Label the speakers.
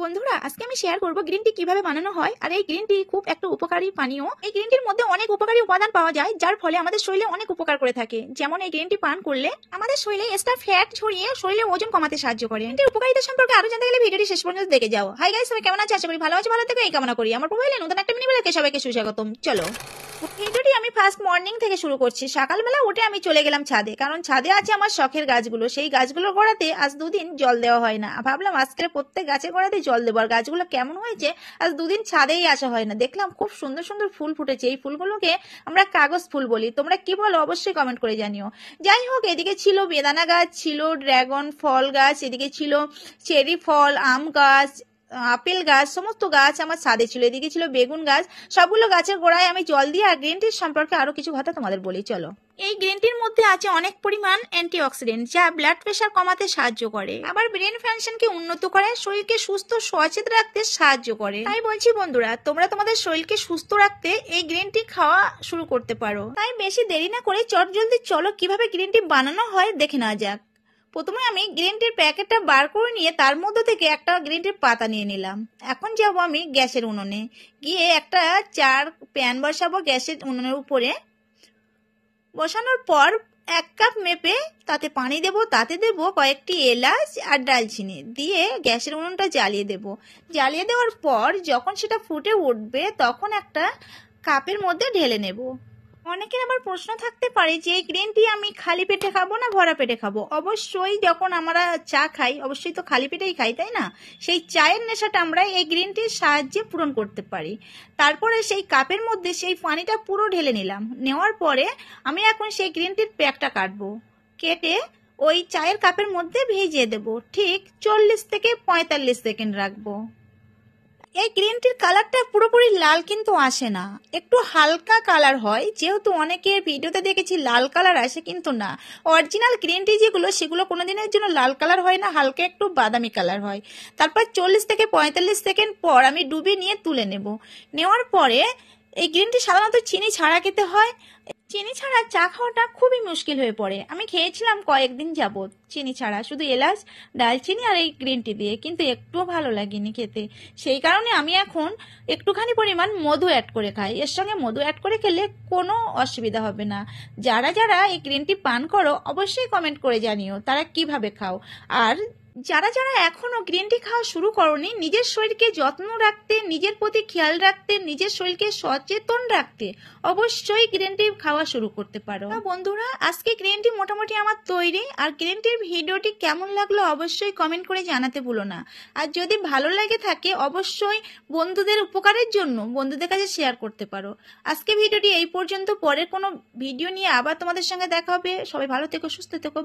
Speaker 1: বন্ধুরা আজকে আমি শেয়ার করব গ্রিন টি কিভাবে বানানো হয়। আর এই গ্রিন টি খুব একটা উপকারী পানীয়। এই গ্রিন টির মধ্যে অনেক উপকারী উপাদান পাওয়া যায় যার ফলে আমাদের শরীরে অনেক উপকার করে থাকে। যেমন এই গ্রিন টি পান করলে আমাদের শরীরে এক্সট্রা ফ্যাট ঝরিয়ে শরীরে ওজন কমাতে সাহায্য করে। এর উপকারিতা সম্পর্কে আরো জানতে গেলে ভিডিওটি শেষ পর্যন্ত দেখে যাও। হাই গাইস, সবাই কেমন আছেন? আশা করি ভালো আছে, ভালো থেকে এই কামনা করি। আমার প্রোফাইলে নতুন একটা মিনি ব্লগে সবাইকে সুস্বাগতম। চলো ভিডিওটি আমি ফার্স্ট মর্নিং থেকে শুরু করছি। সকালবেলা উঠে আমি চলে গেলাম ছাদে, কারণ ছাদে আছে আমার শখের গাছগুলো। সেই গাছগুলোর গোড়াতে আজ দুদিন জল দেওয়া হয় না। ভাবলাম আজকে প্রত্যেক গাছের গোড়াতে জল দেবো। আর গাছগুলো কেমন হয়েছে, আজ দুদিন ছাদেই আসা হয় না। দেখলাম খুব সুন্দর সুন্দর ফুল ফুটেছে। এই ফুলগুলোকে আমরা কাগজ ফুল বলি। তোমরা কি বলো অবশ্যই কমেন্ট করে জানিও। যাই হোক, এদিকে ছিল বেদানা গাছ, ছিল ড্রাগন ফল গাছ, এদিকে ছিল চেরি ফল, আম গাছ, আপেল গাছ, সমস্ত গাছ আমার ছাদে ছিল। এদিকে ছিল বেগুন গাছ। সবগুলো গাছের গোড়ায় আমি জল দিয়ে আর গ্রিন টির সম্পর্কে আরো কিছু কথা তোমাদের বলি। চলো, এই গ্রিন টির মধ্যে আছে অনেক পরিমাণ অ্যান্টিঅক্সিডেন্ট যা ব্লাড প্রেশার কমাতে সাহায্য করে, আবার ব্রেন ফাংশনকে উন্নত করে, শরীরকে সুস্থ সচেত রাখতে সাহায্য করে। তাই বলছি বন্ধুরা, তোমরা তোমাদের শরীরকে সুস্থ রাখতে এই গ্রিন টি খাওয়া শুরু করতে পারো। তাই বেশি দেরি না করে চটজলদি চলো কিভাবে গ্রিন টি বানানো হয় দেখে নেওয়া যাক। প্রথমে আমি গ্রিন টির প্যাকেটটা বার করে নিয়ে তার মধ্যে থেকে একটা গ্রিন টির পাতা নিয়ে নিলাম। এখন যাব আমি গ্যাসের উনুনে, গিয়ে একটা প্যান বসাবো গ্যাসের উনুনের উপরে। বসানোর পর 1 কাপ মেপে তাতে পানি দেব, তাতে দেব কয়েকটি এলাচ আর দারচিনি দিয়ে গ্যাসের উনুনটা জ্বালিয়ে দেব। জ্বালিয়ে দেওয়ার পর যখন সেটা ফুটে উঠবে তখন একটা কাপের মধ্যে ঢেলে নেব। অনেকের আবার প্রশ্ন থাকতে পারে যে এই গ্রিন টি আমি খালি পেটে খাবো না ভরা পেটে খাবো। অবশ্যই যখন আমরা চা খাই অবশ্যই তো খালি পেটেই খাই, তাই না? সেই চায়ের নেশাটা আমরা এই গ্রিন টির সাহায্যে পূরণ করতে পারি। তারপরে সেই কাপের মধ্যে সেই পানিটা পুরো ঢেলে নিলাম। নেওয়ার পরে আমি এখন সেই গ্রিন টির প্যাকটা কাটবো। কেটে ওই চায়ের কাপের মধ্যে ভিজিয়ে দেবো। ঠিক 40 থেকে 45 সেকেন্ড রাখবো। এই গ্রিন টির কালারটা পুরোপুরি লাল কিন্তু আসে না, একটু হালকা কালার হয়। যেহেতু অনেকের ভিডিওতে দেখেছি লাল কালার আসে, কিন্তু না, অরিজিনাল গ্রিন টি যেগুলো সেগুলো কোনোদিনের জন্য লাল কালার হয় না, হালকা একটু বাদামি কালার হয়। তারপর 40 থেকে 45 সেকেন্ড পর আমি ডুবিয়ে নিয়ে তুলে নেব। নেওয়ার পরে এই গ্রিন টি সাধারণত চিনি ছাড়া খেতে হয়। চিনি ছাড়া চা খাওয়াটা খুবই মুশকিল হয়ে পড়ে। আমি খেয়েছিলাম কয়েকদিন যাবত চিনি ছাড়া, শুধু এলাচ, দারচিনি আর এই গ্রিন টি দিয়ে, কিন্তু একটুও ভালো লাগেনি খেতে। সেই কারণে আমি এখন একটুখানি পরিমাণ মধু অ্যাড করে খাই। এর সঙ্গে মধু অ্যাড করে খেলে কোনো অসুবিধা হবে না। যারা যারা এই গ্রিন টি পান করো অবশ্যই কমেন্ট করে জানিও তারা কিভাবে খাও। আর যারা যারা এখনো গ্রিন টি খাওয়া শুরু করনি, নিজের শরীরকে যত্ন রাখতে, নিজের প্রতি খেয়াল রাখতে, নিজের শরীরকে সচেতন রাখতে অবশ্যই গ্রিন টি খাওয়া শুরু করতে পারো। বন্ধুরা, আজকে গ্রিন টি মোটামুটি আমার তৈরি। আর গ্রিন টির ভিডিওটি কেমন লাগলো অবশ্যই কমেন্ট করে জানাতে ভুলো না। আর যদি ভালো লাগে থাকে অবশ্যই বন্ধুদের উপকারের জন্য বন্ধুদের কাছে শেয়ার করতে পারো। আজকে ভিডিওটি এই পর্যন্ত। পরের কোনো ভিডিও নিয়ে আবার তোমাদের সঙ্গে দেখা হবে। সবাই ভালো থেকো, সুস্থ থেকো।